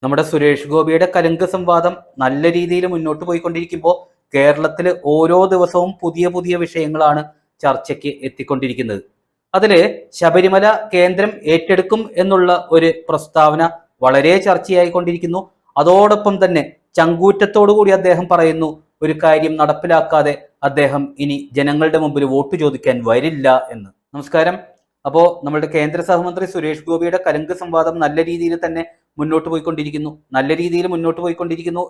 നമ്മുടെ സുരേഷ് ഗോപിയുടെ കലുങ്ക് സംവാദം നല്ല രീതിയിൽ മുന്നോട്ട് പോയിക്കൊണ്ടിരിക്കുമ്പോൾ കേരളത്തിൽ ഓരോ ദിവസവും പുതിയ പുതിയ വിഷയങ്ങളാണ് ചർച്ചയ്ക്ക് എത്തിക്കൊണ്ടിരിക്കുന്നത്. അതില് ശബരിമല കേന്ദ്രം ഏറ്റെടുക്കും എന്നുള്ള ഒരു പ്രസ്താവന വളരെ ചർച്ചയായിക്കൊണ്ടിരിക്കുന്നു. അതോടൊപ്പം തന്നെ ചങ്കൂറ്റത്തോടു കൂടി അദ്ദേഹം പറയുന്നു, ഒരു കാര്യം നടപ്പിലാക്കാതെ അദ്ദേഹം ഇനി ജനങ്ങളുടെ മുമ്പിൽ വോട്ട് ചോദിക്കാൻ വരില്ല എന്ന്. നമസ്കാരം. അപ്പോ നമ്മളുടെ കേന്ദ്ര സഹമന്ത്രി സുരേഷ് ഗോപിയുടെ കലുങ്ക് സംവാദം നല്ല രീതിയിൽ തന്നെ മുന്നോട്ട് പോയിക്കൊണ്ടിരിക്കുന്നു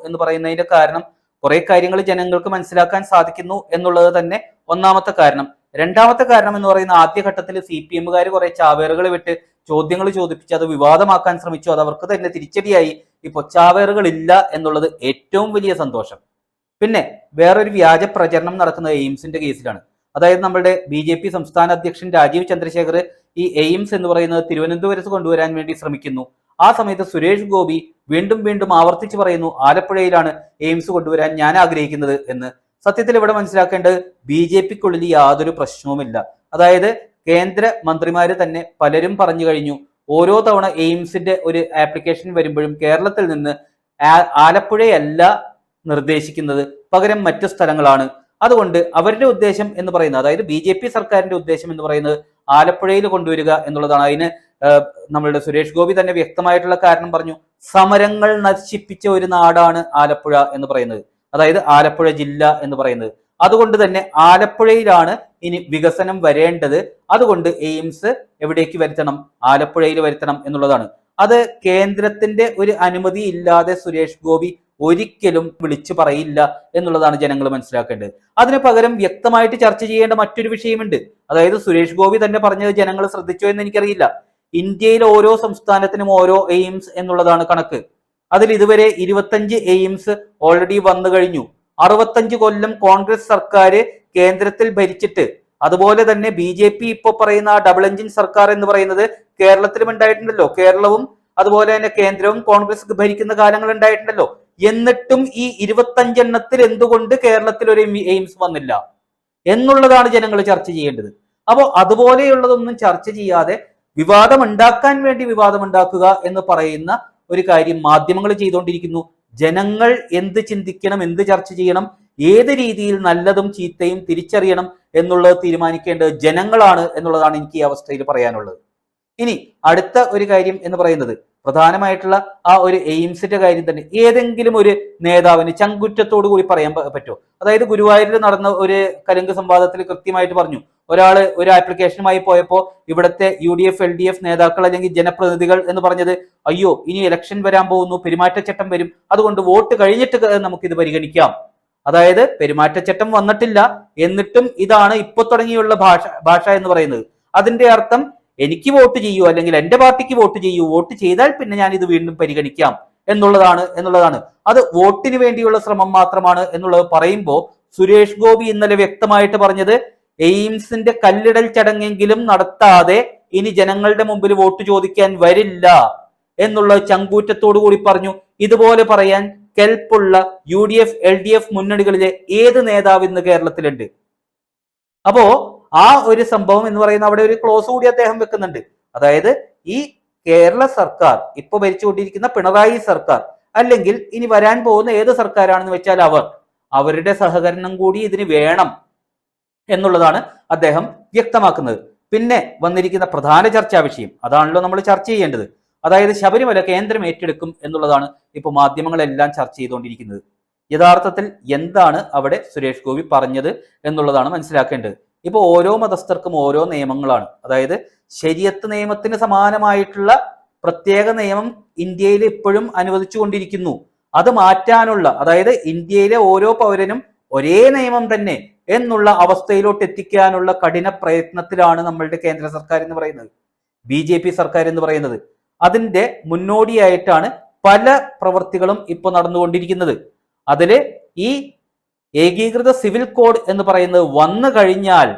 എന്ന് പറയുന്നതിന്റെ കാരണം കുറെ കാര്യങ്ങൾ ജനങ്ങൾക്ക് മനസ്സിലാക്കാൻ സാധിക്കുന്നു എന്നുള്ളത് തന്നെ ഒന്നാമത്തെ കാരണം. രണ്ടാമത്തെ കാരണം എന്ന് പറയുന്ന ആദ്യഘട്ടത്തിൽ CPM-കാർ കുറെ ചാവേറുകൾ വിട്ട് ചോദ്യങ്ങൾ ചോദിപ്പിച്ച് അത് വിവാദമാക്കാൻ ശ്രമിച്ചു. അത് അവർക്ക് തന്നെ തിരിച്ചടിയായി. ഇപ്പോൾ ചാവേറുകൾ ഇല്ല എന്നുള്ളത് ഏറ്റവും വലിയ സന്തോഷം. പിന്നെ വേറൊരു വ്യാജ പ്രചരണം നടക്കുന്നത് എയിംസിന്റെ കേസിലാണ്. അതായത് നമ്മുടെ BJP സംസ്ഥാന അധ്യക്ഷൻ രാജീവ് ചന്ദ്രശേഖർ ഈ എയിംസ് എന്ന് പറയുന്നത് തിരുവനന്തപുരത്ത് കൊണ്ടുവരാൻ വേണ്ടി ശ്രമിക്കുന്നു. ആ സമയത്ത് സുരേഷ് ഗോപി വീണ്ടും വീണ്ടും ആവർത്തിച്ച് പറയുന്നു, ആലപ്പുഴയിലാണ് എയിംസ് കൊണ്ടുവരാൻ ഞാൻ ആഗ്രഹിക്കുന്നത് എന്ന്. സത്യത്തിൽ ഇവിടെ മനസ്സിലാക്കേണ്ടത് BJPക്കുള്ളിൽ യാതൊരു പ്രശ്നവുമില്ല. അതായത് കേന്ദ്ര മന്ത്രിമാര് തന്നെ പലരും പറഞ്ഞു കഴിഞ്ഞു, ഓരോ തവണ എയിംസിന്റെ ഒരു ആപ്ലിക്കേഷൻ വരുമ്പോഴും കേരളത്തിൽ നിന്ന് ആലപ്പുഴയല്ല നിർദ്ദേശിക്കുന്നത്, പകരം മറ്റു സ്ഥലങ്ങളാണ്. അതുകൊണ്ട് അവരുടെ ഉദ്ദേശം എന്ന് പറയുന്നത്, അതായത് BJP സർക്കാരിന്റെ ഉദ്ദേശം എന്ന് പറയുന്നത് ആലപ്പുഴയിൽ കൊണ്ടുവരിക എന്നുള്ളതാണ്. അതിന് നമ്മളുടെ സുരേഷ് ഗോപി തന്നെ വ്യക്തമായിട്ടുള്ള കാരണം പറഞ്ഞു. സമരങ്ങൾ നശിപ്പിച്ച ഒരു നാടാണ് ആലപ്പുഴ എന്ന് പറയുന്നത്, അതായത് ആലപ്പുഴ ജില്ല എന്ന് പറയുന്നത്. അതുകൊണ്ട് തന്നെ ആലപ്പുഴയിലാണ് ഇനി വികസനം വരേണ്ടത്. അതുകൊണ്ട് എയിംസ് എവിടേക്ക് വരുത്തണം? ആലപ്പുഴയിൽ വരുത്തണം എന്നുള്ളതാണ്. അത് കേന്ദ്രത്തിന്റെ ഒരു അനുമതി ഇല്ലാതെ സുരേഷ് ഗോപി ഒരിക്കലും വിളിച്ചു പറയില്ല എന്നുള്ളതാണ് ജനങ്ങൾ മനസ്സിലാക്കേണ്ടത്. അതിന് പകരം വ്യക്തമായിട്ട് ചർച്ച ചെയ്യേണ്ട മറ്റൊരു വിഷയമുണ്ട്. അതായത് സുരേഷ് ഗോപി തന്നെ പറഞ്ഞത് ജനങ്ങൾ ശ്രദ്ധിച്ചോ എന്ന് എനിക്കറിയില്ല. ഇന്ത്യയിൽ ഓരോ സംസ്ഥാനത്തിനും ഓരോ എയിംസ് എന്നുള്ളതാണ് കണക്ക്. അതിൽ ഇതുവരെ 25 എയിംസ് ഓൾറെഡി വന്നു കഴിഞ്ഞു. 65 കൊല്ലം കോൺഗ്രസ് സർക്കാർ കേന്ദ്രത്തിൽ ഭരിച്ചിട്ട്, അതുപോലെ തന്നെ BJP ഇപ്പൊ പറയുന്ന ഡബിൾ എഞ്ചിൻ സർക്കാർ എന്ന് പറയുന്നത് കേരളത്തിലും ഉണ്ടായിട്ടുണ്ടല്ലോ. കേരളവും അതുപോലെ തന്നെ കേന്ദ്രവും കോൺഗ്രസ് ഭരിക്കുന്ന കാലങ്ങൾ ഉണ്ടായിട്ടുണ്ടല്ലോ. എന്നിട്ടും ഈ 25 എണ്ണത്തിൽ എന്തുകൊണ്ട് കേരളത്തിൽ ഒരു എയിംസ് വന്നില്ല എന്നുള്ളതാണ് ജനങ്ങൾ ചർച്ച ചെയ്യേണ്ടത്. അപ്പോൾ അതുപോലെയുള്ളതൊന്നും ചർച്ച ചെയ്യാതെ വിവാദം ഉണ്ടാക്കാൻ വേണ്ടി വിവാദം ഉണ്ടാക്കുക എന്ന് പറയുന്ന ഒരു കാര്യം മാധ്യമങ്ങൾ ചെയ്തുകൊണ്ടിരിക്കുന്നു. ജനങ്ങൾ എന്ത് ചിന്തിക്കണം, എന്ത് ചർച്ച ചെയ്യണം, ഏത് രീതിയിൽ നല്ലതും ചീത്തയും തിരിച്ചറിയണം എന്നുള്ളത് തീരുമാനിക്കേണ്ടത് ജനങ്ങളാണ് എന്നുള്ളതാണ് എനിക്ക് ഈ അവസ്ഥയിൽ പറയാനുള്ളത്. ഇനി അടുത്ത ഒരു കാര്യം എന്ന് പറയുന്നത് പ്രധാനമായിട്ടുള്ള ആ ഒരു എയിംസിന്റെ കാര്യം തന്നെ ഏതെങ്കിലും ഒരു നേതാവിന് ചങ്കുറ്റത്തോടു കൂടി പറയാൻ പറ്റുമോ? അതായത് ഗുരുവായൂരിൽ നടന്ന ഒരു കലുങ്ക് സംവാദത്തിൽ കൃത്യമായിട്ട് പറഞ്ഞു, ഒരാള് ഒരു ആപ്ലിക്കേഷനുമായി പോയപ്പോൾ ഇവിടുത്തെ UDF LDF നേതാക്കൾ അല്ലെങ്കിൽ ജനപ്രതിനിധികൾ എന്ന് പറഞ്ഞത്, അയ്യോ ഇനി ഇലക്ഷൻ വരാൻ പോകുന്നു, പെരുമാറ്റച്ചട്ടം വരും, അതുകൊണ്ട് വോട്ട് കഴിഞ്ഞിട്ട് നമുക്കിത് പരിഗണിക്കാം. അതായത് പെരുമാറ്റച്ചട്ടം വന്നിട്ടില്ല, എന്നിട്ടും ഇതാണ് ഇപ്പൊ തുടങ്ങിയുള്ള ഭാഷ എന്ന് പറയുന്നത്. അതിന്റെ അർത്ഥം എനിക്ക് വോട്ട് ചെയ്യൂ, അല്ലെങ്കിൽ എന്റെ പാർട്ടിക്ക് വോട്ട് ചെയ്യൂ, വോട്ട് ചെയ്താൽ പിന്നെ ഞാൻ ഇത് വീണ്ടും പരിഗണിക്കാം എന്നുള്ളതാണ്. അത് വോട്ടിന് വേണ്ടിയുള്ള ശ്രമം മാത്രമാണ് എന്നുള്ളത് പറയുമ്പോൾ സുരേഷ് ഗോപി ഇന്നലെ വ്യക്തമായിട്ട് പറഞ്ഞത്, എയിംസിന്റെ കല്ലിടൽ ചടങ്ങെങ്കിലും നടത്താതെ ഇനി ജനങ്ങളുടെ മുമ്പിൽ വോട്ട് ചോദിക്കാൻ വരില്ല എന്നുള്ള ചങ്കൂറ്റത്തോടു കൂടി പറഞ്ഞു. ഇതുപോലെ പറയാൻ കെൽപ്പുള്ള UDF LDF മുന്നണികളിലെ ഏത് നേതാവ് ഇന്ന് കേരളത്തിലുണ്ട്? അപ്പോ ആ ഒരു സംഭവം എന്ന് പറയുന്ന അവിടെ ഒരു ക്ലോസ് കൂടി അദ്ദേഹം വെക്കുന്നുണ്ട്. അതായത് ഈ കേരള സർക്കാർ, ഇപ്പൊ ഭരിച്ചുകൊണ്ടിരിക്കുന്ന പിണറായി സർക്കാർ, അല്ലെങ്കിൽ ഇനി വരാൻ പോകുന്ന ഏത് സർക്കാരാണെന്ന് വെച്ചാൽ അവരുടെ സഹകരണം കൂടി ഇതിന് വേണം എന്നുള്ളതാണ് അദ്ദേഹം വ്യക്തമാക്കുന്നത്. പിന്നെ വന്നിരിക്കുന്ന പ്രധാന ചർച്ചാ വിഷയം അതാണല്ലോ നമ്മൾ ചർച്ച ചെയ്യേണ്ടത്. അതായത് ശബരിമല കേന്ദ്രം ഏറ്റെടുക്കും എന്നുള്ളതാണ് ഇപ്പൊ മാധ്യമങ്ങളെല്ലാം ചർച്ച ചെയ്തുകൊണ്ടിരിക്കുന്നത്. യഥാർത്ഥത്തിൽ എന്താണ് അവിടെ സുരേഷ് ഗോപി പറഞ്ഞത് എന്നുള്ളതാണ് മനസ്സിലാക്കേണ്ടത്. ഇപ്പൊ ഓരോ മതസ്ഥർക്കും ഓരോ നിയമങ്ങളാണ്. അതായത് ശരീഅത്ത് നിയമത്തിന് സമാനമായിട്ടുള്ള പ്രത്യേക നിയമം ഇന്ത്യയിൽ ഇപ്പോഴും അനുവദിച്ചുകൊണ്ടിരിക്കുന്നു. അത് മാറ്റാനുള്ള, അതായത് ഇന്ത്യയിലെ ഓരോ പൗരനും ഒരേ നിയമം തന്നെ എന്നുള്ള അവസ്ഥയിലോട്ട് എത്തിക്കാനുള്ള കഠിന പ്രയത്നത്തിലാണ് നമ്മളുടെ കേന്ദ്ര സർക്കാർ എന്ന് പറയുന്നത്, BJP സർക്കാർ എന്ന് പറയുന്നത്. അതിന്റെ മുന്നോടിയായിട്ടാണ് പല പ്രവൃത്തികളും ഇപ്പൊ നടന്നുകൊണ്ടിരിക്കുന്നത്. അതില് ഈ ഏകീകൃത സിവിൽ കോഡ് എന്ന് പറയുന്നത് വന്നു കഴിഞ്ഞാൽ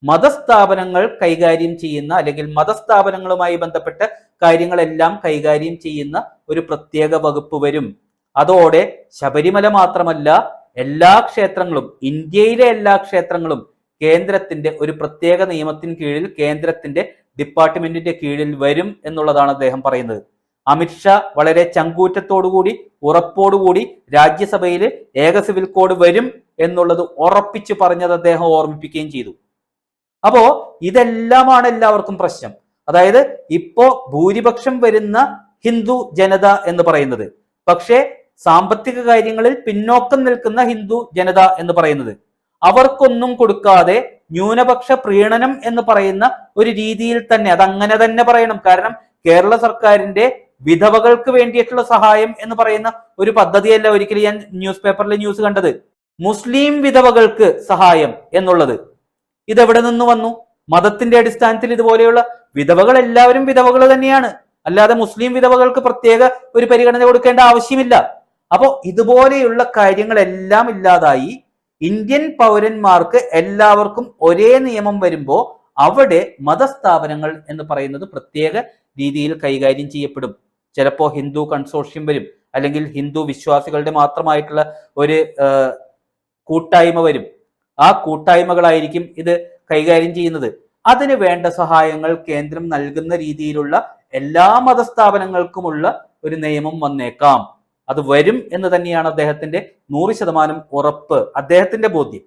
മതസ്ഥാപനങ്ങൾ കൈകാര്യം ചെയ്യുന്ന, അല്ലെങ്കിൽ മതസ്ഥാപനങ്ങളുമായി ബന്ധപ്പെട്ട കാര്യങ്ങളെല്ലാം കൈകാര്യം ചെയ്യുന്ന ഒരു പ്രത്യേക വകുപ്പ് വരും. അതോടെ ശബരിമല മാത്രമല്ല, എല്ലാ ക്ഷേത്രങ്ങളും, ഇന്ത്യയിലെ എല്ലാ ക്ഷേത്രങ്ങളും കേന്ദ്രത്തിന്റെ ഒരു പ്രത്യേക നിയമത്തിന് കീഴിൽ, കേന്ദ്രത്തിന്റെ ഡിപ്പാർട്ട്മെന്റിന്റെ കീഴിൽ വരും എന്നുള്ളതാണ് അദ്ദേഹം പറയുന്നത്. അമിത്ഷാ വളരെ ചങ്കൂറ്റത്തോടുകൂടി ഉറപ്പോടുകൂടി രാജ്യസഭയിൽ ഏക സിവിൽ കോഡ് വരും എന്നുള്ളത് ഉറപ്പിച്ചു പറഞ്ഞത് അദ്ദേഹം ഓർമ്മിപ്പിക്കുകയും ചെയ്തു. അപ്പോ ഇതെല്ലാമാണ് എല്ലാവർക്കും പ്രശ്നം. അതായത് ഇപ്പോ ഭൂരിപക്ഷം വരുന്ന ഹിന്ദു ജനത എന്ന് പറയുന്നത്, പക്ഷേ സാമ്പത്തിക കാര്യങ്ങളിൽ പിന്നോക്കം നിൽക്കുന്ന ഹിന്ദു ജനത എന്ന് പറയുന്നത്, അവർക്കൊന്നും കൊടുക്കാതെ ന്യൂനപക്ഷ പ്രീണനം എന്ന് പറയുന്ന ഒരു രീതിയിൽ തന്നെ, അതങ്ങനെ തന്നെ പറയണം. കാരണം കേരള സർക്കാരിന്റെ വിധവകൾക്ക് വേണ്ടിയിട്ടുള്ള സഹായം എന്ന് പറയുന്ന ഒരു പദ്ധതിയല്ല ഒരിക്കലും ഞാൻ ന്യൂസ് പേപ്പറിൽ ന്യൂസ് കണ്ടത്. മുസ്ലിം വിധവകൾക്ക് സഹായം എന്നുള്ളത് ഇതെവിടെ നിന്ന് വന്നു? മതത്തിന്റെ അടിസ്ഥാനത്തിൽ ഇതുപോലെയുള്ള വിധവകൾ എല്ലാവരും വിധവകൾ തന്നെയാണ്, അല്ലാതെ മുസ്ലിം വിധവകൾക്ക് പ്രത്യേക ഒരു പരിഗണന കൊടുക്കേണ്ട ആവശ്യമില്ല. അപ്പോ ഇതുപോലെയുള്ള കാര്യങ്ങളെല്ലാം ഇല്ലാതായി ഇന്ത്യൻ പൗരന്മാർക്ക് എല്ലാവർക്കും ഒരേ നിയമം വരുമ്പോൾ അവിടെ മതസ്ഥാപനങ്ങൾ എന്ന് പറയുന്നത് പ്രത്യേക രീതിയിൽ കൈകാര്യം ചെയ്യപ്പെടും. ചിലപ്പോൾ ഹിന്ദു കൺസോർഷ്യം വരും, അല്ലെങ്കിൽ ഹിന്ദു വിശ്വാസികളുടെ മാത്രമായിട്ടുള്ള ഒരു കൂട്ടായ്മ വരും. ആ കൂട്ടായ്മകളായിരിക്കും ഇത് കൈകാര്യം ചെയ്യുന്നത്. അതിന് വേണ്ട സഹായങ്ങൾ കേന്ദ്രം നൽകുന്ന രീതിയിലുള്ള എല്ലാ മതസ്ഥാപനങ്ങൾക്കുമുള്ള ഒരു നിയമം വന്നേക്കാം. അത് വരും എന്ന് തന്നെയാണ് അദ്ദേഹത്തിന്റെ 100% ഉറപ്പ്, അദ്ദേഹത്തിന്റെ ബോധ്യം.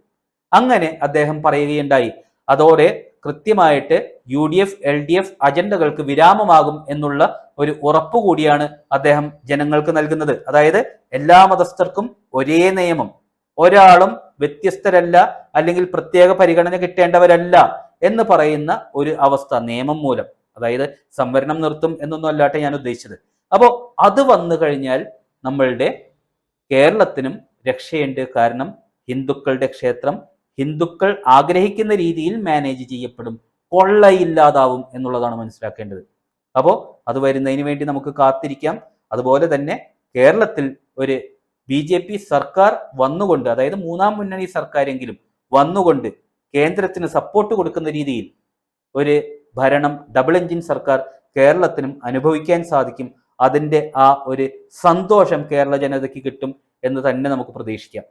അങ്ങനെ അദ്ദേഹം പറയുകയുണ്ടായി. അതോടെ കൃത്യമായിട്ട് UDF LDF അജണ്ടകൾക്ക് വിരാമമാകും എന്നുള്ള ഒരു ഉറപ്പ് കൂടിയാണ് അദ്ദേഹം ജനങ്ങൾക്ക് നൽകുന്നത്. അതായത് എല്ലാ മതസ്ഥർക്കും ഒരേ നിയമം, ഒരാളും വ്യത്യസ്തരല്ല അല്ലെങ്കിൽ പ്രത്യേക പരിഗണന കിട്ടേണ്ടവരല്ല എന്ന് പറയുന്ന ഒരു അവസ്ഥ നിയമം മൂലം, അതായത് സംവരണം നിർത്തും എന്നൊന്നും അല്ലാട്ടെ ഞാൻ ഉദ്ദേശിച്ചത്. അപ്പോൾ അത് വന്നു കഴിഞ്ഞാൽ നമ്മളുടെ കേരളത്തിനും രക്ഷയുണ്ട്. കാരണം ഹിന്ദുക്കളുടെ ക്ഷേത്രം ഹിന്ദുക്കൾ ആഗ്രഹിക്കുന്ന രീതിയിൽ മാനേജ് ചെയ്യപ്പെടും, കൊള്ളയില്ലാതാവും എന്നുള്ളതാണ് മനസ്സിലാക്കേണ്ടത്. അപ്പോൾ അത് വരുന്നതിന് വേണ്ടി നമുക്ക് കാത്തിരിക്കാം. അതുപോലെ തന്നെ കേരളത്തിൽ ഒരു BJP സർക്കാർ വന്നുകൊണ്ട്, അതായത് 3ാം മുന്നണി സർക്കാരെങ്കിലും വന്നുകൊണ്ട് കേന്ദ്രത്തിന് സപ്പോർട്ട് കൊടുക്കുന്ന രീതിയിൽ ഒരു ഭരണം, ഡബിൾ എഞ്ചിൻ സർക്കാർ കേരളത്തിനും അനുഭവിക്കാൻ സാധിക്കും. അതിൻ്റെ ആ ഒരു സന്തോഷം കേരള ജനതയ്ക്ക് കിട്ടും എന്ന് തന്നെ നമുക്ക് പ്രതീക്ഷിക്കാം.